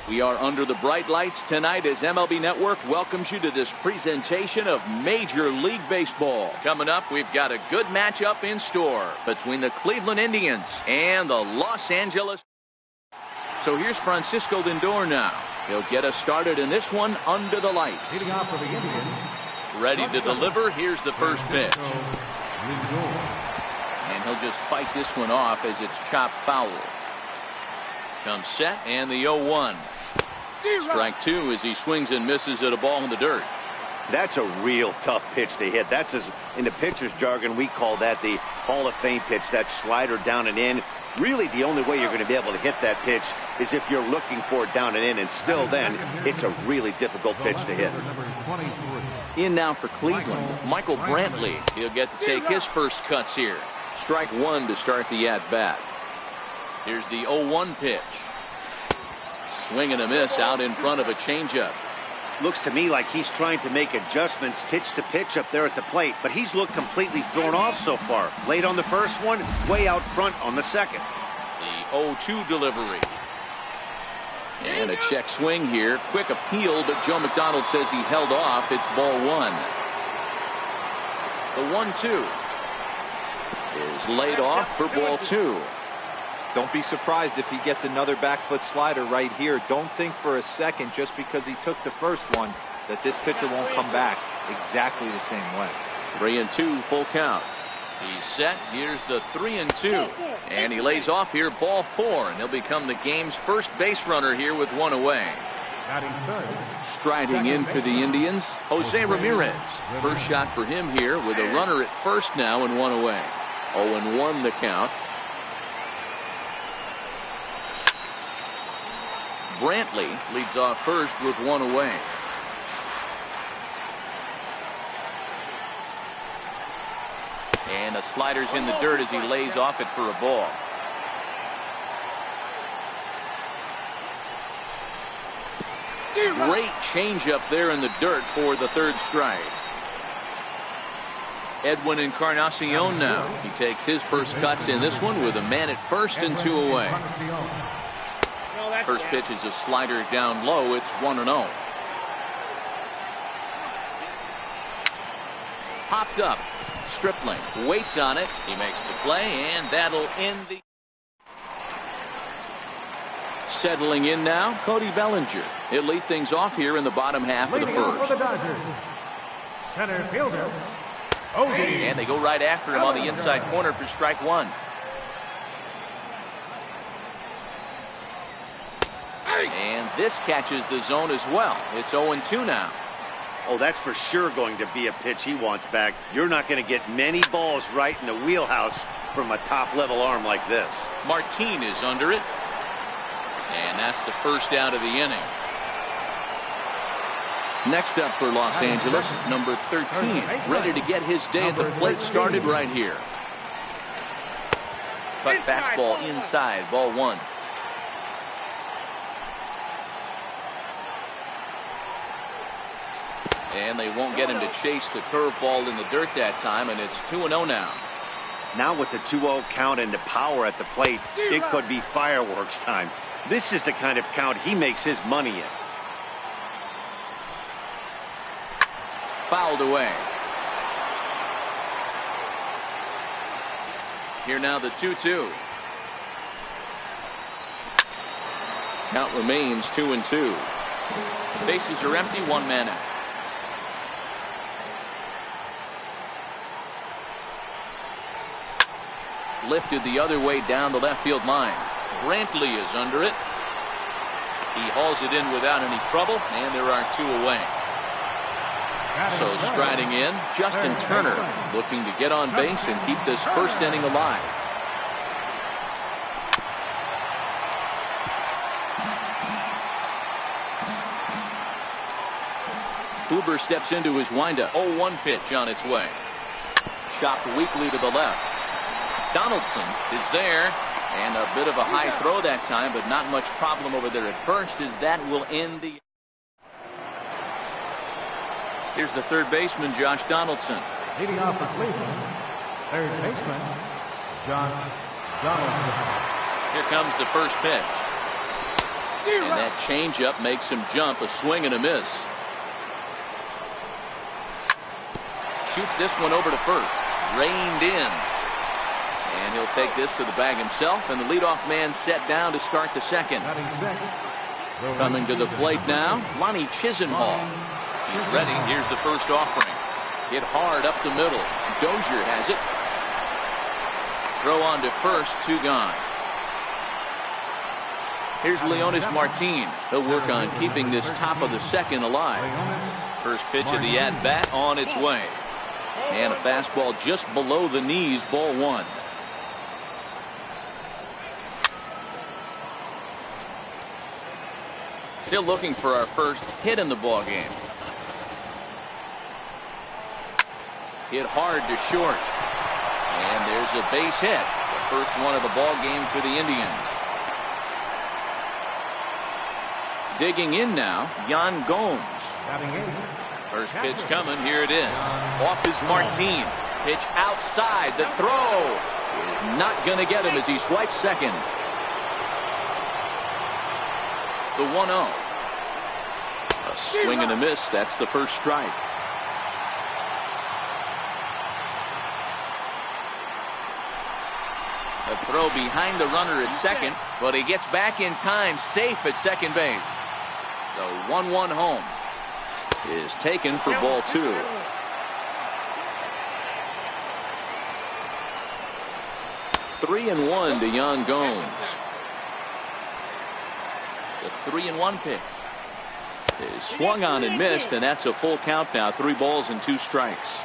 We are under the bright lights tonight as MLB Network welcomes you to this presentation of Major League Baseball. Coming up, we've got a good matchup in store between the Cleveland Indians and the Los Angeles. So here's Francisco Lindor now. He'll get us started in this one under the lights. Leading off for the Indians. Ready to deliver. Here's the first pitch. And he'll just fight this one off as it's chopped foul. Comes set and the 0-1. Strike two as he swings and misses at a ball in the dirt. That's a real tough pitch to hit. That's in the pitcher's jargon, we call that the Hall of Fame pitch. That slider down and in. Really, the only way you're going to be able to hit that pitch is if you're looking for it down and in, and still then, it's a really difficult pitch to hit. In now for Cleveland, Michael Brantley. He'll get to take his first cuts here. Strike one to start the at-bat. Here's the 0-1 pitch. Swing and a miss out in front of a changeup. Looks to me like he's trying to make adjustments pitch to pitch up there at the plate, but he's looked completely thrown off so far. Late on the first one, way out front on the second. The 0-2 delivery. And a check swing here. Quick appeal, but Joe McDonald says he held off. It's ball one. The 1-2 is laid off for ball two. Don't be surprised if he gets another back foot slider right here. Don't think for a second, just because he took the first one, that this pitcher won't come back exactly the same way. 3-2 full count. He's set. Here's the 3-2. And he lays off here, ball four, and he'll become the game's first base runner here with one away. Striding in for the Indians, Jose Ramirez. First shot for him here with a runner at first now and one away. 0-1 the count. Brantley leads off first with one away. And a slider's in the dirt as he lays off it for a ball. Great changeup there in the dirt for the third strike. Edwin Encarnacion now. He takes his first cuts in this one with a man at first and two away. First pitch is a slider down low. It's 1-0. Popped up. Stripling waits on it. He makes the play, and that'll end the. Settling in now, Cody Bellinger. He'll lead things off here in the bottom half of the first. Center fielder. And they go right after him on the inside corner for strike one. And this catches the zone as well. It's 0-2 now. Oh, that's for sure going to be a pitch he wants back. You're not going to get many balls right in the wheelhouse from a top-level arm like this. Martin is under it. And that's the first out of the inning. Next up for Los Angeles, number 13, ready to get his day at the plate started right here. Cut fastball inside, ball one. And they won't get him to chase the curveball in the dirt that time, and it's 2-0 now. Now with the 2-0 count and the power at the plate, it could be fireworks time. This is the kind of count he makes his money in. Fouled away. Here now the 2-2. Count remains 2-2. Bases are empty, one man out. Lifted the other way down the left field line. Brantley is under it. He hauls it in without any trouble, and there are two away. So striding in, Justin Turner, looking to get on base and keep this first inning alive. Kluber steps into his windup. 0-1 pitch on its way. Chopped weakly to the left. Donaldson is there, and a bit of a high throw that time, but not much problem over there at first, as that will end the. Here's the third baseman, Josh Donaldson. Leading off for Cleveland, third baseman, Josh Donaldson. Here comes the first pitch. And that changeup makes him jump. A swing and a miss. Shoots this one over to first. Reined in. And he'll take this to the bag himself. And the leadoff man set down to start the second. Coming to the plate now, Lonnie Chisenhall. He's ready. Here's the first offering. Hit hard up the middle. Dozier has it. Throw on to first, 2 gone. Here's Leonis Martin. He'll work on keeping this top of the second alive. First pitch of the at-bat on its way. And a fastball just below the knees, ball 1. Still looking for our first hit in the ball game. Hit hard to short. And there's a base hit. The first one of the ball game for the Indians. Digging in now, Yan Gomes. First pitch coming. Here it is. Off is Martin. Pitch outside. The throw is not going to get him as he swipes second. The 1-0. A swing and a miss. That's the first strike. A throw behind the runner at second, but he gets back in time, safe at second base. The 1-1 home is taken for ball 2. Three and 1 to Yan Gomes. The 3-1 pitch is swung on and missed, and that's a full count now. 3 balls and 2 strikes.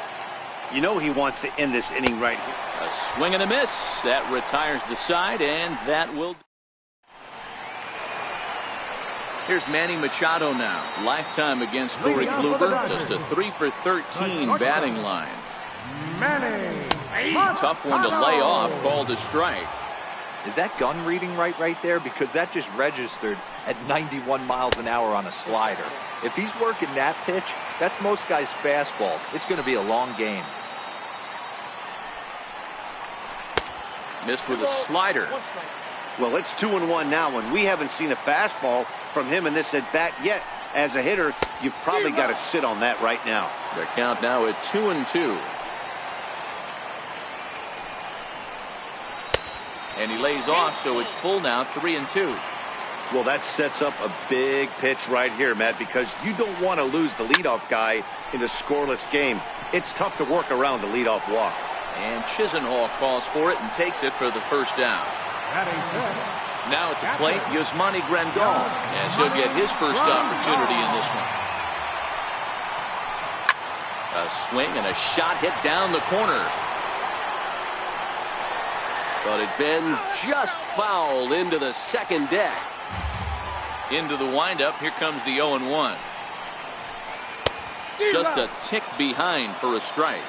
You know he wants to end this inning right here. A swing and a miss. That retires the side, and that will. Here's Manny Machado now. Lifetime against Corey Kluber. Just a 3 for 13 batting line. Tough one to lay off. Called a strike. Is that gun reading right there? Because that just registered at 91 miles an hour on a slider. If he's working that pitch, that's most guys' fastballs. It's going to be a long game. Missed with a slider. Well, it's 2-1 now, and we haven't seen a fastball from him in this at bat yet. As a hitter, you've probably got to sit on that right now. The count now at 2-2. And he lays off, so it's full now, 3-2. Well, that sets up a big pitch right here, Matt, because you don't want to lose the leadoff guy in a scoreless game. It's tough to work around the leadoff walk. And Chisenhall calls for it and takes it for the first down. Now at the plate, Yasmani Grandal, as he'll get his first opportunity in this one. A swing and a shot hit down the corner. But it bends just foul into the second deck. Into the windup. Here comes the 0-1. Just a tick behind for a strike.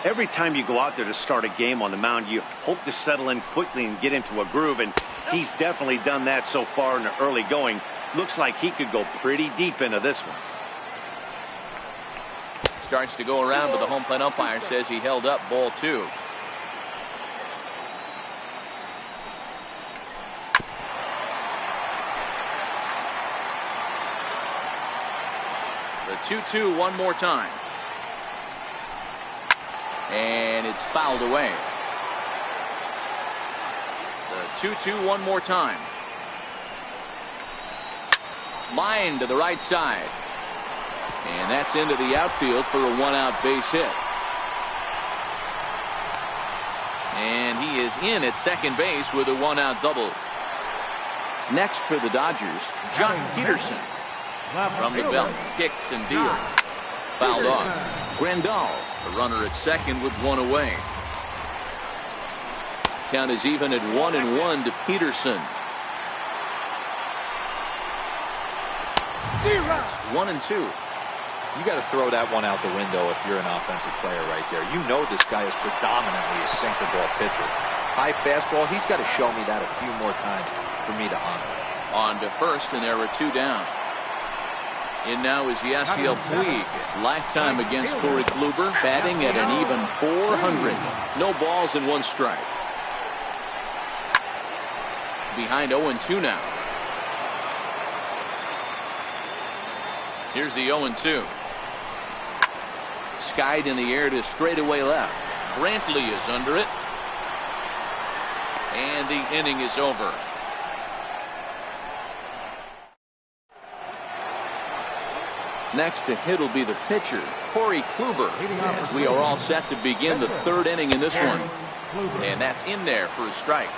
Every time you go out there to start a game on the mound, you hope to settle in quickly and get into a groove, and he's definitely done that so far in the early going. Looks like he could go pretty deep into this one. Starts to go around, but the home plate umpire says he held up, ball 2. The 2-2 one more time. And it's fouled away. The 2-2 one more time. Line to the right side. And that's into the outfield for a 1-out base hit. And he is in at second base with a 1-out double. Next for the Dodgers, Jock Peterson. From the belt, kicks and deals. Fouled off. Grandal, the runner at second with 1 away. Count is even at 1-1 to Peterson. It's 1-2. You got to throw that one out the window if you're an offensive player right there. You know this guy is predominantly a sinker ball pitcher. High fastball, he's got to show me that a few more times for me to honor. On to first, and there are 2 down. In now is Yasiel Puig. Lifetime against Corey Kluber, batting at an even .400. No balls and 1 strike. Behind 0-2 now. Here's the 0-2. Skied in the air to straightaway left. Brantley is under it. And the inning is over. Next to hit will be the pitcher, Corey Kluber, as we are all set to begin the third inning in this one. And that's in there for a strike.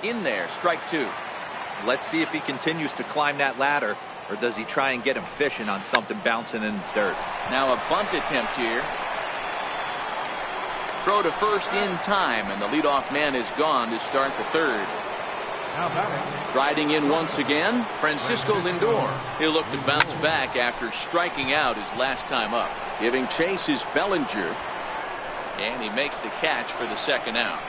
In there, strike two. Let's see if he continues to climb that ladder, or does he try and get him fishing on something bouncing in the dirt. Now a bunt attempt here. Throw to first in time, and the leadoff man is gone to start the third. Striding in once again, Francisco Lindor. He'll look to bounce back after striking out his last time up. Giving chase is Bellinger, and he makes the catch for the second out.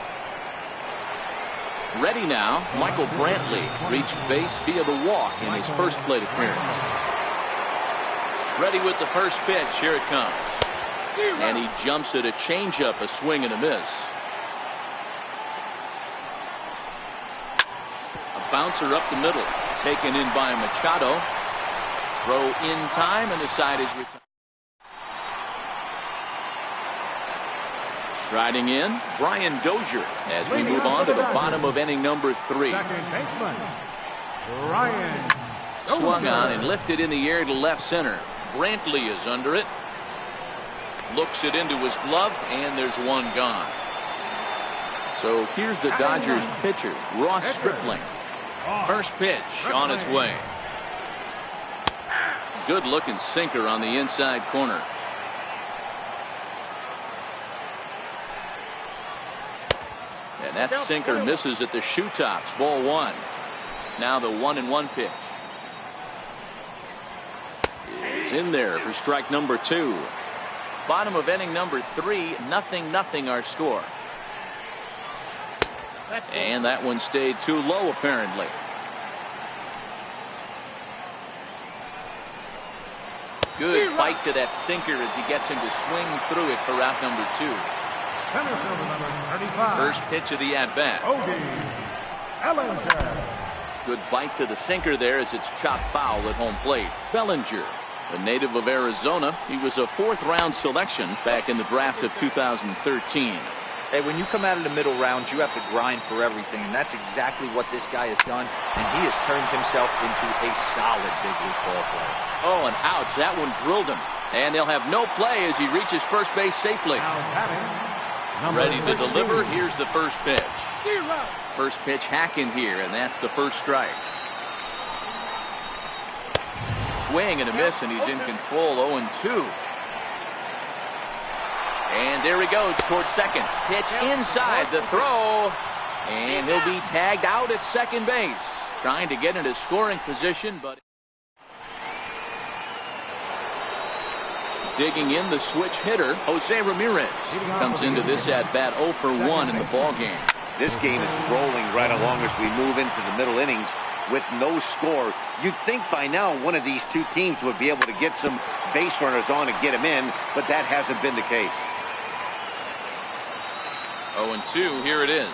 Ready now, Michael Brantley reached base via the walk in his first plate appearance. Ready with the first pitch. Here it comes. And he jumps at a changeup, a swing and a miss. A bouncer up the middle, taken in by Machado. Throw in time, and the side is retired. Striding in, Brian Dozier, as we move on to the bottom of inning number 3. Swung on and lifted in the air to left center. Brantley is under it. Looks it into his glove, and there's one gone. So here's the Dodgers pitcher, Ross Stripling. First pitch on its way. Good looking sinker on the inside corner. And that sinker misses at the shoe tops. Ball one. Now the 1-1 pitch is in there for strike number 2. Bottom of inning number 3, 0-0 our score. And that one stayed too low apparently. Good bite to that sinker as he gets him to swing through it for out number 2. First pitch of the at-bat. Good bite to the sinker there as it's chopped foul at home plate. Bellinger, a native of Arizona. He was a 4th-round selection back in the draft of 2013. Hey, when you come out of the middle rounds, you have to grind for everything, and that's exactly what this guy has done, and he has turned himself into a solid big league ball player. Oh, and ouch, that one drilled him. And they'll have no play as he reaches first base safely. Ready to deliver. Here's the first pitch. First pitch hacking here, and that's the first strike. Swing and a miss, and he's in control. 0-2. And there he goes towards second. Pitch inside the throw, and he'll be tagged out at second base. Trying to get into scoring position, but digging in the switch hitter, Jose Ramirez, comes into this at-bat 0 for 1 in the ball game. This game is rolling right along as we move into the middle innings with no score. You'd think by now one of these two teams would be able to get some base runners on and get them in, but that hasn't been the case. 0-2, here it is.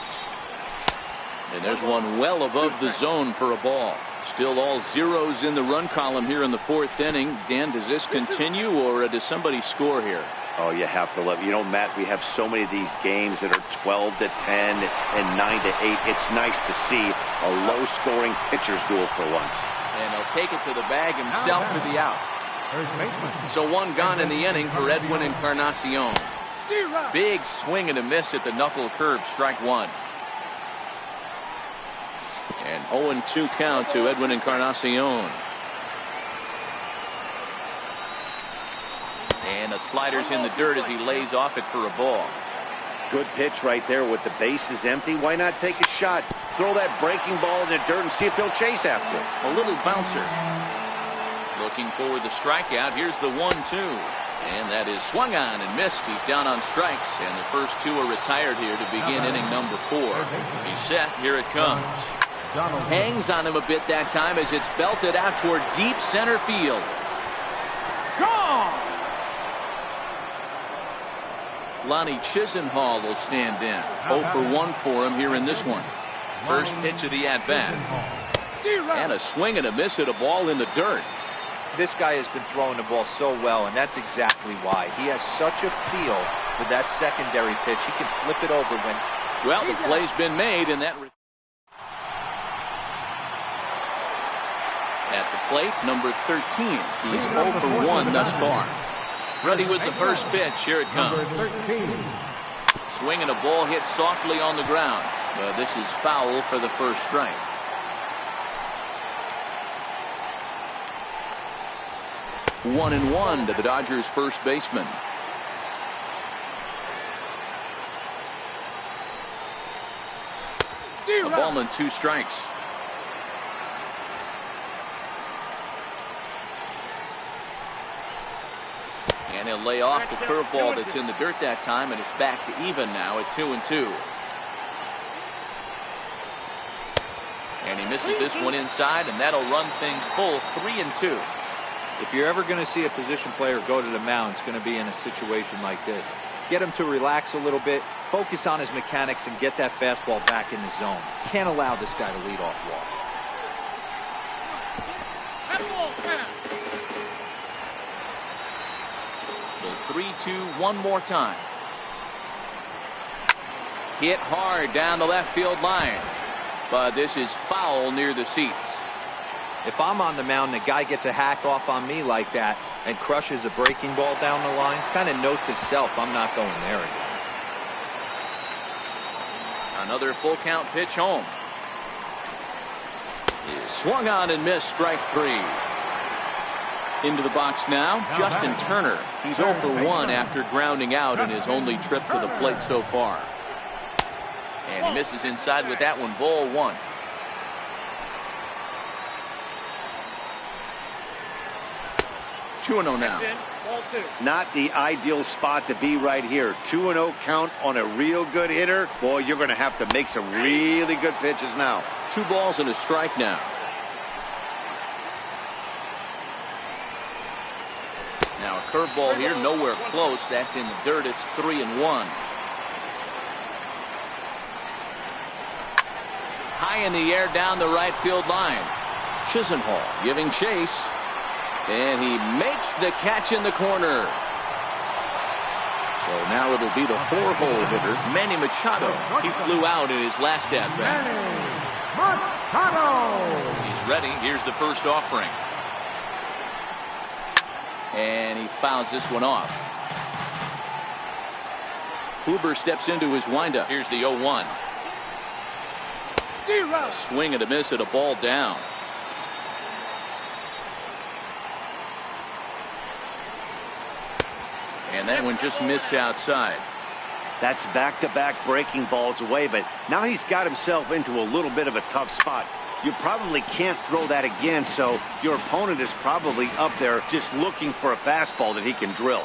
And there's one well above the zone for a ball. Still all zeros in the run column here in the 4th inning. Dan, does this continue, or does somebody score here? Oh, you have to love it. You know, Matt, we have so many of these games that are 12-10 and 9-8. It's nice to see a low-scoring pitcher's duel for once. And he'll take it to the bag himself for the out. So one gone in the inning for Edwin Encarnacion. Big swing and a miss at the knuckle curve, strike 1. And 0-2 count to Edwin Encarnacion. And the slider's in the dirt as he lays off it for a ball. Good pitch right there with the bases empty. Why not take a shot? Throw that breaking ball in the dirt and see if he'll chase after it. A little bouncer. Looking for the strikeout. Here's the 1-2. And that is swung on and missed. He's down on strikes. And the first 2 are retired here to begin inning number 4. He's set. Here it comes. Hangs on him a bit that time as it's belted out toward deep center field. Gone! Lonnie Chisenhall will stand in. 0 for 1 for him here in this one. First pitch of the at-bat. And a swing and a miss at a ball in the dirt. This guy has been throwing the ball so well, and that's exactly why. He has such a feel for that secondary pitch. He can flip it over when... Well, the play's been made, and that... At the plate, number 13. He's 0 for 1 thus far. Ready with the first pitch. Here it comes. Swing and a ball hit softly on the ground. But this is foul for the first strike. One and one to the Dodgers' first baseman. A ball and 2 strikes. And he'll lay off the curveball that's in the dirt that time, and it's back to even now at 2-2. And he misses this one inside, and that'll run things full 3-2. If you're ever going to see a position player go to the mound, it's going to be in a situation like this. Get him to relax a little bit, focus on his mechanics, and get that fastball back in the zone. Can't allow this guy to lead off walk. The 3-2 one more time. Hit hard down the left field line. But this is foul near the seats. If I'm on the mound and a guy gets a hack off on me like that and crushes a breaking ball down the line, kind of note to self, I'm not going there again. Another full count pitch home. He swung on and missed, strike 3. Into the box now, Justin Turner. He's 0 for 1 after grounding out in his only trip to the plate so far. And he misses inside with that one, ball 1. Two-0 now. Not the ideal spot to be right here. 2-0 count on a real good hitter. Boy, you're going to have to make some really good pitches now. 2 balls and a strike now. Now a curveball here, nowhere close. That's in the dirt. It's 3-1. High in the air down the right field line. Chisenhall giving chase. And he makes the catch in the corner. So now it'll be the 4-hole hitter, Manny Machado. He flew out in his last at-bat. He's ready. Here's the first offering. And he fouls this one off. Kluber steps into his windup. Here's the 0-1. A swing and a miss at a ball down. And that one just missed outside. That's back-to-back breaking balls away, but now he's got himself into a little bit of a tough spot. You probably can't throw that again, so your opponent is probably up there just looking for a fastball that he can drill.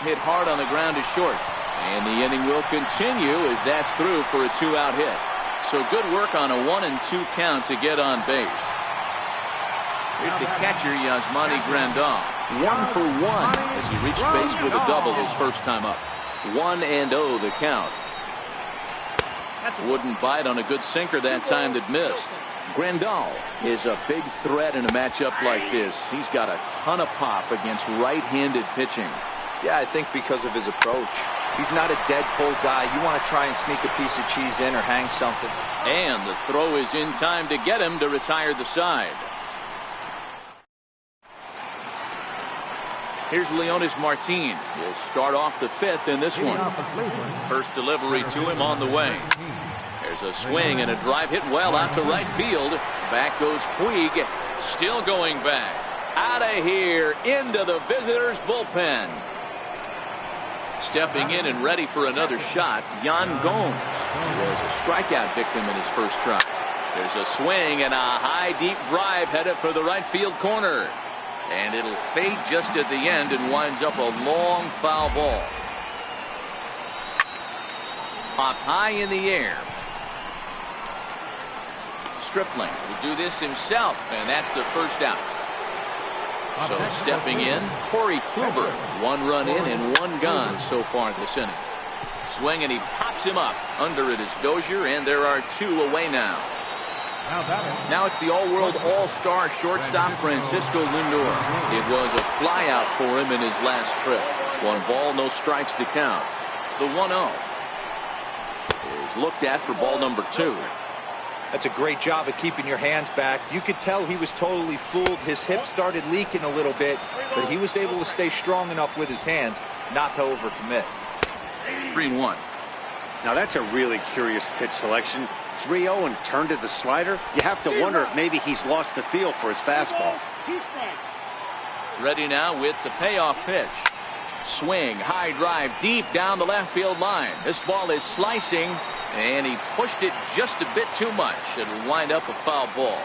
Hit hard on the ground is short. And the inning will continue as that's through for a 2-out hit. So good work on a 1 and 2 count to get on base. Here's the catcher, Yasmani Grandal. 1 for 1 as he reached base with a double his first time up. 1-0 the count. Wouldn't bite on a good sinker that time that missed. Grandal is a big threat in a matchup like this. He's got a ton of pop against right-handed pitching. Yeah, I think because of his approach. He's not a dead pull guy. You want to try and sneak a piece of cheese in or hang something. And the throw is in time to get him to retire the side. Here's Leonis Martin. He'll start off the 5th in this one. First delivery to him on the way. There's a swing and a drive hit well out to right field. Back goes Puig. Still going back. Out of here into the visitors' bullpen. Stepping in and ready for another shot, Yan Gomes, who was a strikeout victim in his first try. There's a swing and a high deep drive headed for the right field corner. And it'll fade just at the end and winds up a long foul ball. Pop high in the air. Stripling will do this himself, and that's the first out. So stepping in, Corey Kluber. 1 run in and 1 gone so far this inning. Swing, and he pops him up. Under it is Dozier, and there are 2 away now. Now it's the all-world all-star shortstop Francisco Lindor. It was a flyout for him in his last trip. 1 ball, no strikes to count. The 1-0 is looked at for ball number 2. That's a great job of keeping your hands back. You could tell he was totally fooled. His hip started leaking a little bit, but he was able to stay strong enough with his hands not to overcommit. 3-1. Now that's a really curious pitch selection. 3-0 and turned to the slider. You have to wonder if maybe he's lost the feel for his fastball. Ready now with the payoff pitch. Swing, high drive, deep down the left field line. This ball is slicing, and he pushed it just a bit too much. It'll wind up a foul ball.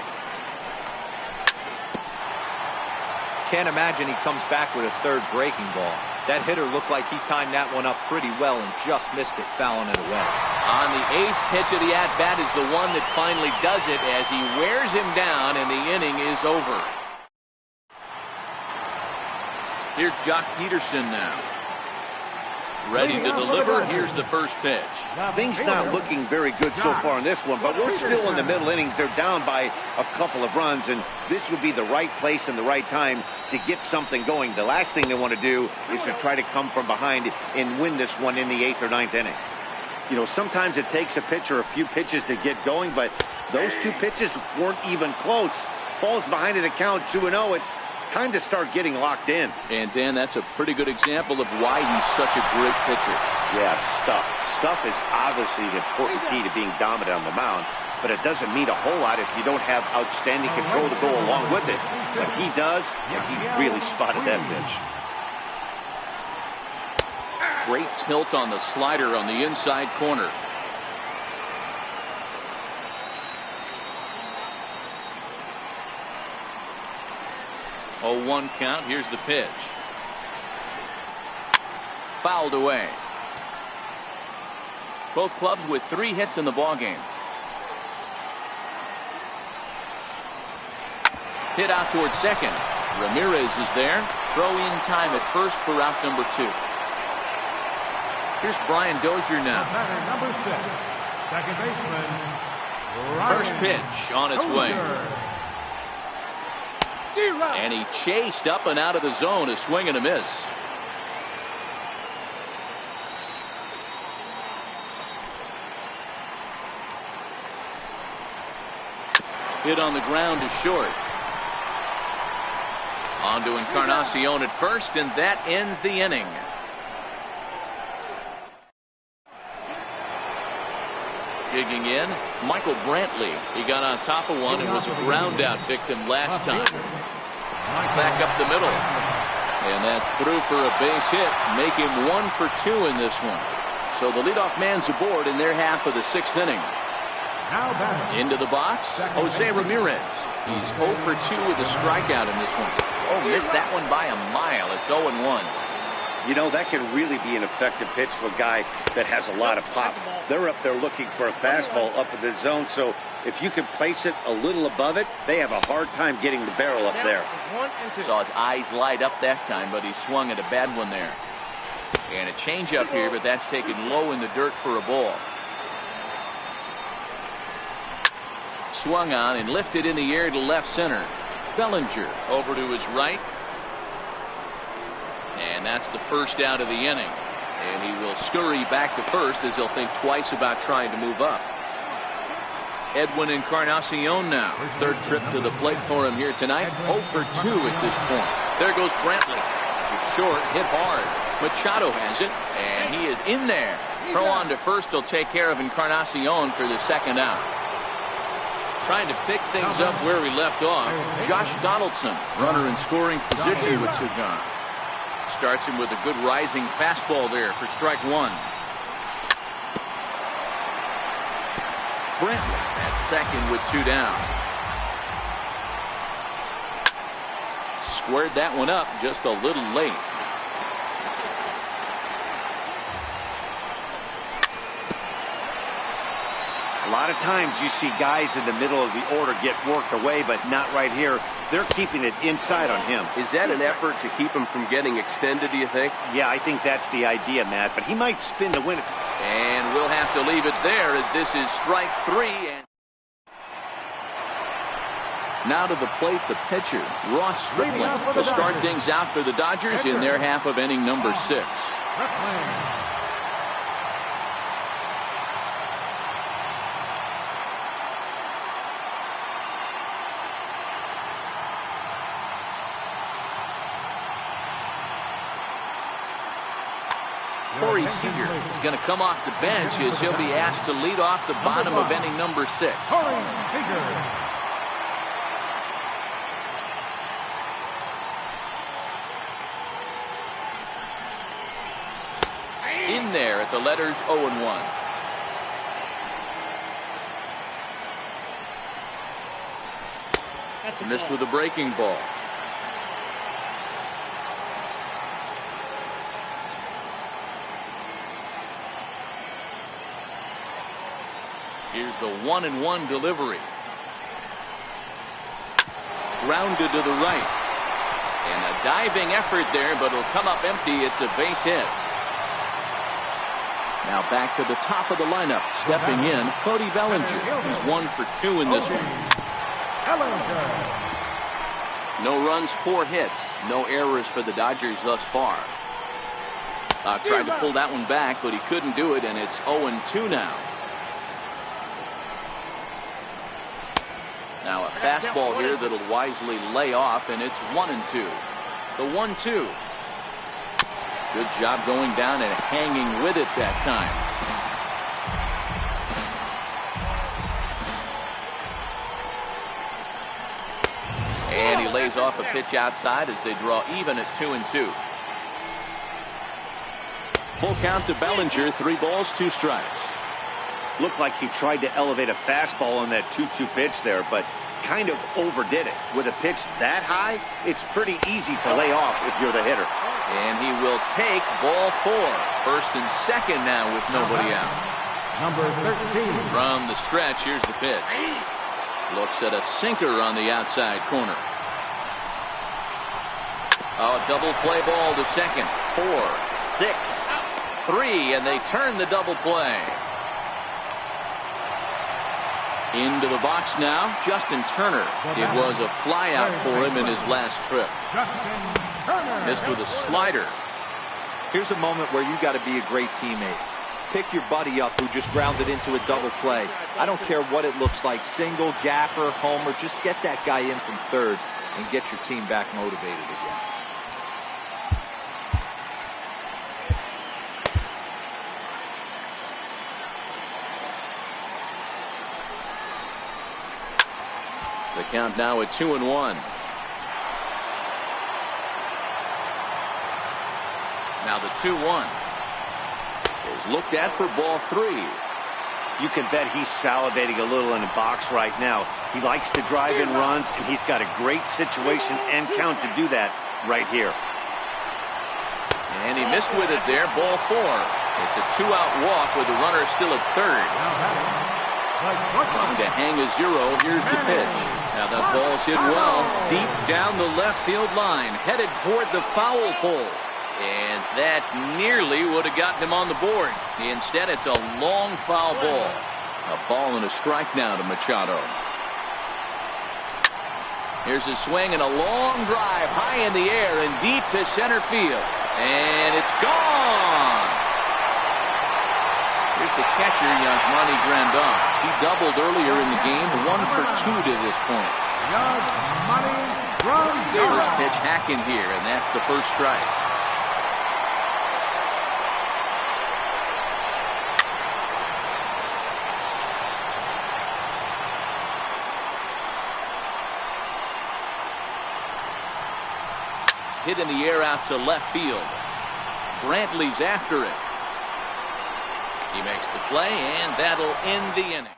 Can't imagine he comes back with a 3rd breaking ball. That hitter looked like he timed that one up pretty well and just missed it, fouling it away. On the 8th pitch of the at-bat is the one that finally does it as he wears him down and the inning is over. Here's Jock Peterson now. Ready to deliver. Here's the first pitch. Things not looking very good so far in this one, but we're still in the middle innings. They're down by a couple of runs, and this would be the right place and the right time to get something going. The last thing they want to do is to try to come from behind and win this one in the 8th or 9th inning. You know, sometimes it takes a pitcher a few pitches to get going, but those 2 pitches weren't even close. Falls behind in the count 2-0. It's time to start getting locked in. And Dan, that's a pretty good example of why he's such a great pitcher. Yeah, stuff. Stuff is obviously the important key to being dominant on the mound, but it doesn't mean a whole lot if you don't have outstanding control to go along with it. But he does, and he really spotted that pitch. Great tilt on the slider on the inside corner. Oh, 1 count. Here's the pitch. Fouled away. Both clubs with 3 hits in the ballgame. Hit out towards second. Ramirez is there. Throw in time at first for out number 2. Here's Brian Dozier now. Number 6, second baseman. First pitch on its way. And he chased up and out of the zone, a swing and a miss. Hit on the ground to short. On to Encarnacion at first, and that ends the inning. Digging in, Michael Brantley. He got on top of one and was a ground out victim last time. Back up the middle. And that's through for a base hit. Make him 1 for 2 in this one. So the leadoff man's aboard in their half of the 6th inning. Into the box, Jose Ramirez. He's 0 for 2 with a strikeout in this one. Oh, missed that one by a mile. It's 0-1. You know, that can really be an effective pitch to a guy that has a lot of pop. They're up there looking for a fastball up in the zone, so if you can place it a little above it, they have a hard time getting the barrel up there. Saw his eyes light up that time, but he swung at a bad one there. And a changeup here, but that's taken low in the dirt for a ball. Swung on and lifted in the air to left center. Bellinger over to his right. And that's the first out of the inning. And he will scurry back to first as he'll think twice about trying to move up. Edwin Encarnacion now. 3rd trip to the plate for him here tonight. 0 for 2 at this point. There goes Brantley. Short, hit hard. Machado has it, and he is in there. Throw on to first will take care of Encarnacion for the 2nd out. Trying to pick things up where we left off. Josh Donaldson, runner in scoring position with Sir John. Starts him with a good rising fastball there for strike 1. Brantley at second with 2 down. Squared that one up just a little late. A lot of times you see guys in the middle of the order get worked away, but not right here. They're keeping it inside on him. Is that an effort to keep him from getting extended, do you think? Yeah, I think that's the idea, Matt, but he might spin to win it. And we'll have to leave it there as this is strike 3. And now to the plate, the pitcher, Ross Stripling, to start things out for the Dodgers in their half of inning number 6. Corey Seager is going to come off the bench as he'll be asked to lead off the bottom of inning number 6. Corey Seager. In there at the letters 0-1. Missed with a breaking ball. Here's the 1-1 delivery. Grounded to the right. And a diving effort there, but it'll come up empty. It's a base hit. Now back to the top of the lineup. Stepping in, Cody Bellinger. He's 1 for 2 in this one. No runs, 4 hits. No errors for the Dodgers thus far. Tried to pull that one back, but he couldn't do it, and it's 0-2 now. Now a fastball here that'll wisely lay off, and it's 1-2. The 1-2. Good job going down and hanging with it that time. And he lays off a pitch outside as they draw even at 2-2. Full count to Bellinger, 3 balls, 2 strikes. Looked like he tried to elevate a fastball on that 2-2 pitch there, but kind of overdid it. With a pitch that high, it's pretty easy to lay off if you're the hitter. And he will take ball 4. First and second now with nobody out. Number 13. From the stretch, here's the pitch. Looks at a sinker on the outside corner. Oh, double play ball to second. 4, 6, 3, and they turn the double play. Into the box now, Justin Turner. It was a fly out for him in his last trip. Missed with a slider. Here's a moment where you got to be a great teammate. Pick your buddy up who just grounded into a double play. I don't care what it looks like, single, gapper, homer, just get that guy in from third and get your team back motivated again. The count now at 2-1. Now the 2-1 is looked at for ball 3. You can bet he's salivating a little in the box right now. He likes to drive in runs, and he's got a great situation and count to do that right here. And he missed with it there, ball 4. It's a 2-out walk with the runner still at third. Trying to hang a 0. Here's the pitch. Now that ball's hit well deep down the left field line, headed toward the foul pole. And that nearly would have gotten him on the board. Instead, it's a long foul ball. A ball and a strike now to Machado. Here's a swing and a long drive high in the air and deep to center field. And it's gone. Here's the catcher, Yasmani Grandal. He doubled earlier in the game, 1 for 2 to this point. First pitch hacking here, and that's the first strike. Hit in the air out to left field. Brantley's after it. He makes the play, and that'll end the inning.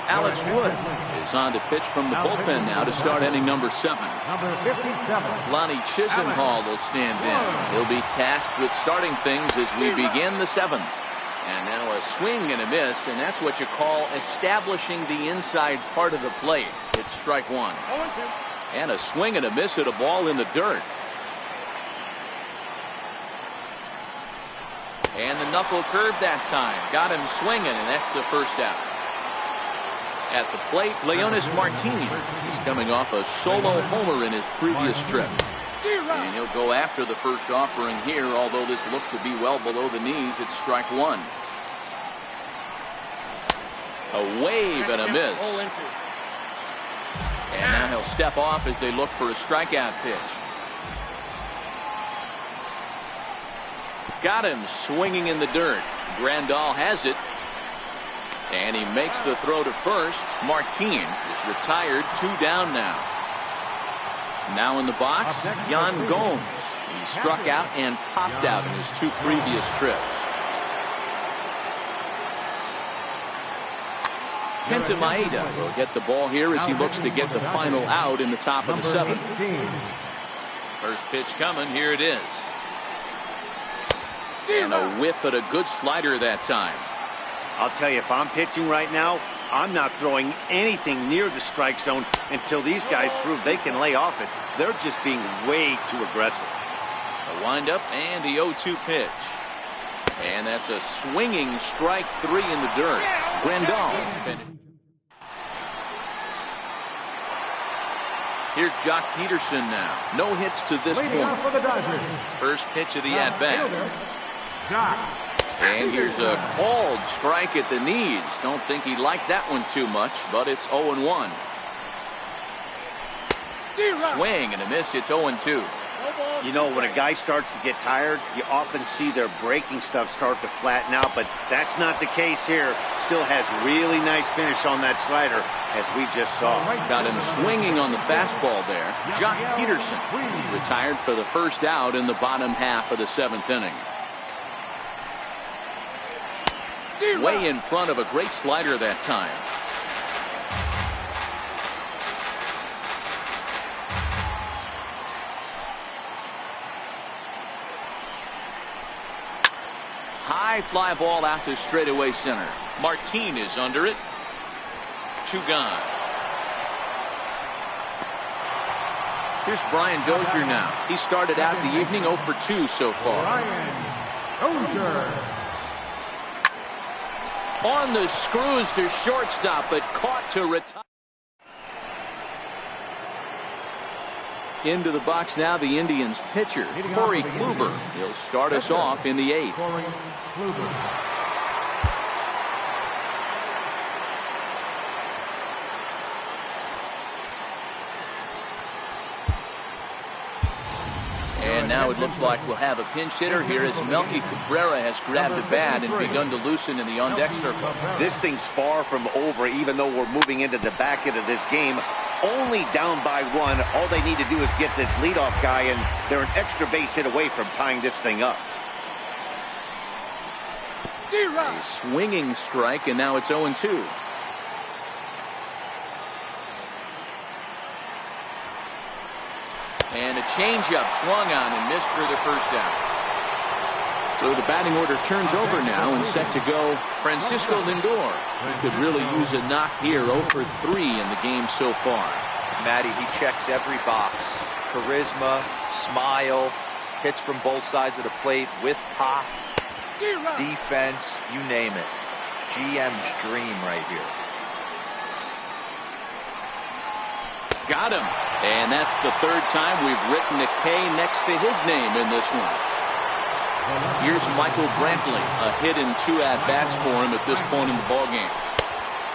Alex Wood is on to pitch from the bullpen now to start inning number 7. Number 57. Lonnie Chisenhall will stand in. He'll be tasked with starting things as we begin the 7th. And now a swing and a miss, and that's what you call establishing the inside part of the plate. It's strike 1. And a swing and a miss at a ball in the dirt. And the knuckle curve that time. Got him swinging, and that's the first out. At the plate, Leonis Martinez. He's coming off a solo homer in his previous trip. And he'll go after the first offering here, although this looked to be well below the knees. It's strike 1. A wave and a miss. And now he'll step off as they look for a strikeout pitch. Got him swinging in the dirt. Grandal has it. And he makes the throw to first. Martin is retired, 2 down now. Now in the box, Yan Gomes. He struck out and popped out in his 2 previous trips. Kenta Maeda will get the ball here as he looks to get the final out in the top of the 7th. First pitch coming. Here it is. And a whiff at a good slider that time. I'll tell you, if I'm pitching right now, I'm not throwing anything near the strike zone until these guys prove they can lay off it. They're just being way too aggressive. A windup and the 0-2 pitch. And that's a swinging strike 3 in the dirt. Grandal. Here's Jock Peterson now. No hits to this point. First pitch of the at-bat. And here's a called strike at the knees. Don't think he liked that one too much, but it's 0-1. Swing and a miss. It's 0-2. You know, when a guy starts to get tired, you often see their breaking stuff start to flatten out, but that's not the case here. Still has really nice finish on that slider, as we just saw. Got him swinging on the fastball there. Jock Peterson is retired for the first out in the bottom half of the 7th inning. Way in front of a great slider that time. High fly ball out to straightaway center. Martin is under it. 2 gone. Here's Brian Dozier now. He started out the evening 0 for 2 so far. Brian Dozier. On the screws to shortstop, but caught to retire. Into the box now, the Indians pitcher, Corey Kluber. He'll start us off in the 8th. Corey Kluber. And now it looks like we'll have a pinch hitter here as Melky Cabrera has grabbed a bat and begun to loosen in the on-deck circle. This thing's far from over, even though we're moving into the back end of this game. Only down by 1. All they need to do is get this leadoff guy, and they're an extra base hit away from tying this thing up. A swinging strike, and now it's 0-2. And a changeup swung on and missed for the first out. So the batting order turns over now and set to go Francisco Lindor. He could really use a knock here. 0 for 3 in the game so far. Matty, he checks every box. Charisma, smile, hits from both sides of the plate with pop, defense, you name it. GM's dream right here. Got him. And that's the 3rd time we've written a K next to his name in this one. Here's Michael Brantley, a hit in 2 at-bats for him at this point in the ballgame.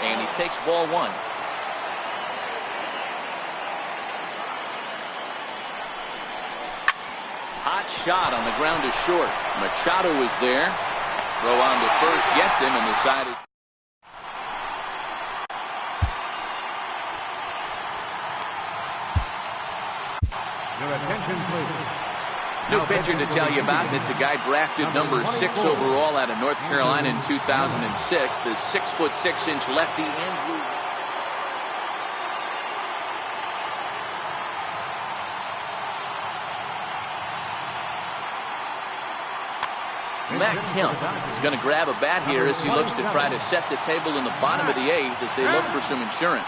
And he takes ball 1. Hot shot on the ground to short. Machado is there. Throw on to first, gets him, and the side is... Your attention, please. New pitcher to tell you about. It's a guy drafted number 6 overall out of North Carolina in 2006. The 6'6" lefty Andrew. Matt Kemp is going to grab a bat here as he looks to try to set the table in the bottom of the 8th as they look for some insurance.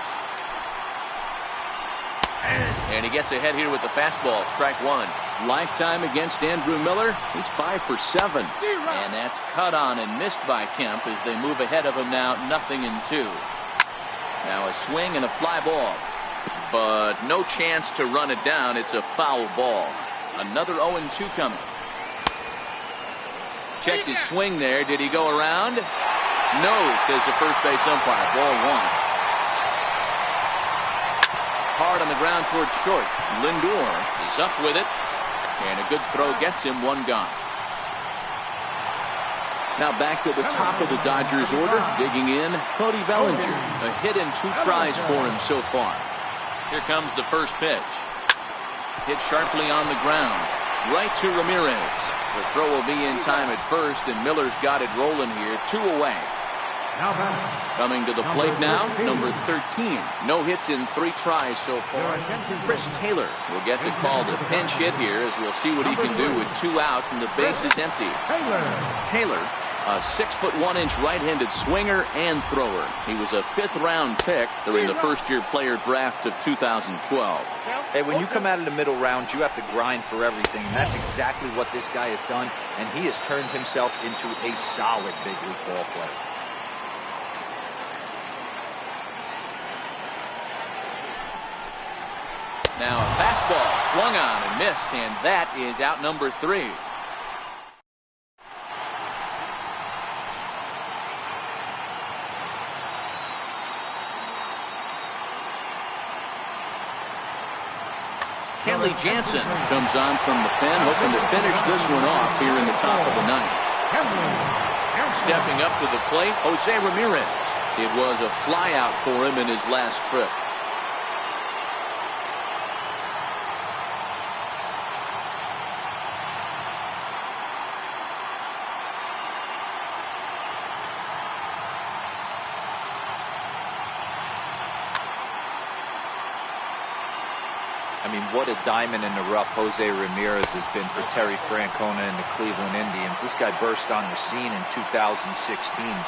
And he gets ahead here with the fastball, strike one. Lifetime against Andrew Miller, he's 5 for 7. And that's cut on and missed by Kemp as they move ahead of him now, 0-2. Now a swing and a fly ball. But no chance to run it down. It's a foul ball. Another 0-2 coming. Checked his swing there. Did he go around? No, says the first base umpire. Ball one. Hard on the ground towards short. Lindor is up with it. And a good throw gets him, one gone. Now back to the top of the Dodgers order. Digging in, Cody Bellinger. A hit and 2 tries for him so far. Here comes the first pitch. Hit sharply on the ground. Right to Ramirez. The throw will be in time at first, and Miller's got it rolling here. 2 away. Coming to the plate now, number 13. No hits in 3 tries so far. Chris Taylor will get the call to pinch hit here as we'll see what he can do with 2 outs and the base is empty. Taylor, a 6'1" right-handed swinger and thrower. He was a 5th-round pick during the first-year player draft of 2012. Hey, when you come out of the middle rounds, you have to grind for everything, and that's exactly what this guy has done, and he has turned himself into a solid big league ball player. Now a fastball swung on and missed, and that is out number 3. Kenley Jansen comes on from the pen, hoping to finish this one off here in the top of the 9th. Stepping up to the plate, Jose Ramirez. It was a flyout for him in his last trip. I mean, what a diamond in the rough Jose Ramirez has been for Terry Francona and the Cleveland Indians. This guy burst on the scene in 2016,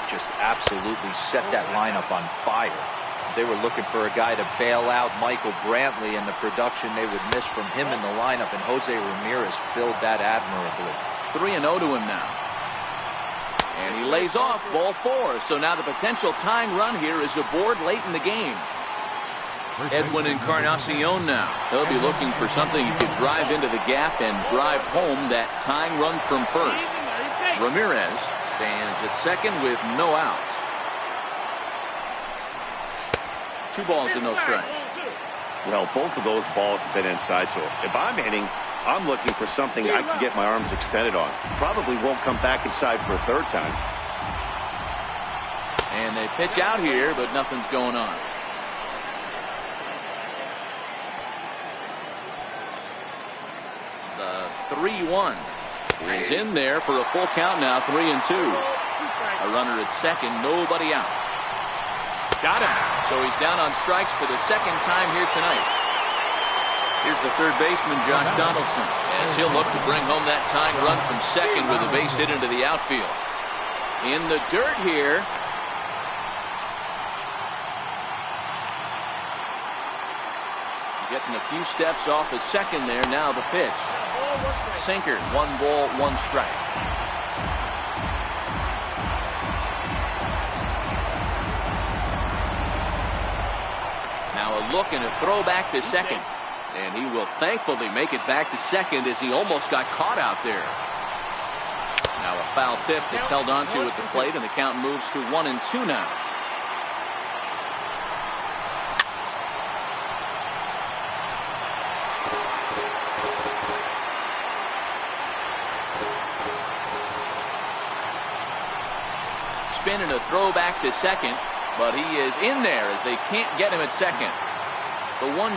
just absolutely set that lineup on fire. They were looking for a guy to bail out Michael Brantley and the production they would miss from him in the lineup, and Jose Ramirez filled that admirably. 3-0 to him now. And he lays off, ball 4. So now the potential tying run here is aboard late in the game. Edwin Encarnacion now. He'll be looking for something he could drive into the gap and drive home that tying run from first. Ramirez stands at second with no outs. 2 balls and no strikes. Well, both of those balls have been inside, so if I'm hitting, I'm looking for something I can get my arms extended on. Probably won't come back inside for a 3rd time. And they pitch out here, but nothing's going on. The 3-1 is in there for a full count now, 3-2. A runner at second, nobody out. Got him. So he's down on strikes for the 2nd time here tonight. Here's the 3rd baseman, Josh Donaldson, as he'll look to bring home that tying run from second with a base hit into the outfield. In the dirt here. Getting a few steps off his second there. Now the pitch. Sinker, 1 ball, 1 strike. Now a look and a throw back to second. And he will thankfully make it back to second as he almost got caught out there. Now a foul tip that's held onto at the plate, and the count moves to 1-2 now. Spin and a throw back to second, but he is in there as they can't get him at second. The 1-2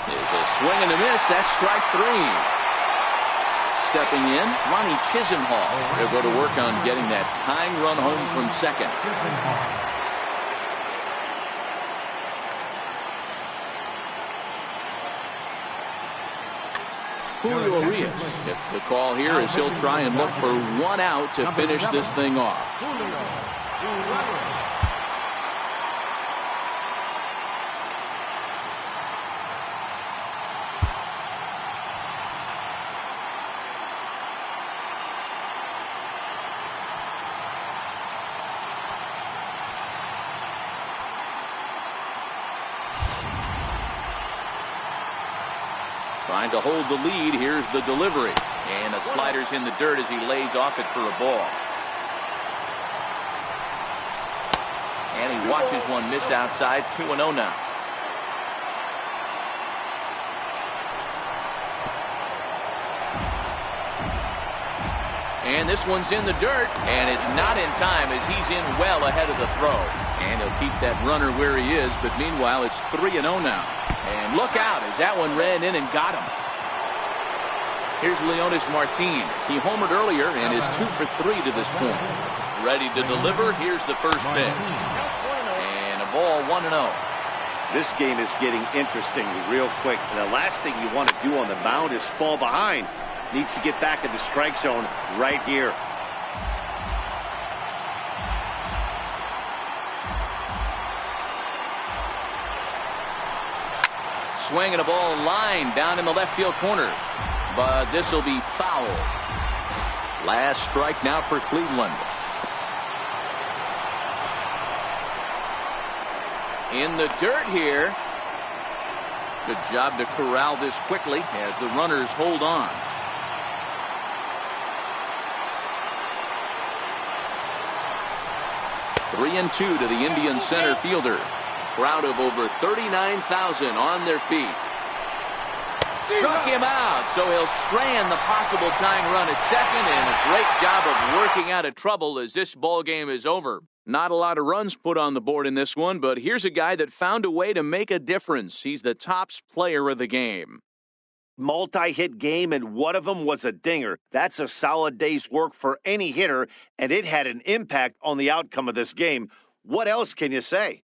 is a swing and a miss. That's strike 3. Stepping in, Ronnie Chisenhall. They'll go to work on getting that tying run home from second. Julio Urias gets the call here as he'll try and look for one out to finish this thing off. Trying to hold the lead. Here's the delivery. And a slider's in the dirt as he lays off it for a ball. And he watches one miss outside. 2-0 now. And this one's in the dirt. And it's not in time as he's in well ahead of the throw. And he'll keep that runner where he is. But meanwhile, it's 3-0 now. And look out as that one ran in and got him. Here's Leonis Martin. He homered earlier and is 2 for 3 to this point. Ready to deliver. Here's the first pitch. And a ball 1-0. This game is getting interesting real quick. And the last thing you want to do on the mound is fall behind. Needs to get back in the strike zone right here. Swinging a ball line down in the left field corner. But this will be foul. Last strike now for Cleveland. In the dirt here. Good job to corral this quickly as the runners hold on. Three and 2 to the Indian center fielder. Crowd of over 39,000 on their feet. Struck him out, so he'll strand the possible tying run at second, and a great job of working out of trouble as this ball game is over. Not a lot of runs put on the board in this one, but here's a guy that found a way to make a difference. He's the tops player of the game. Multi-hit game, and one of them was a dinger. That's a solid day's work for any hitter, and it had an impact on the outcome of this game. What else can you say?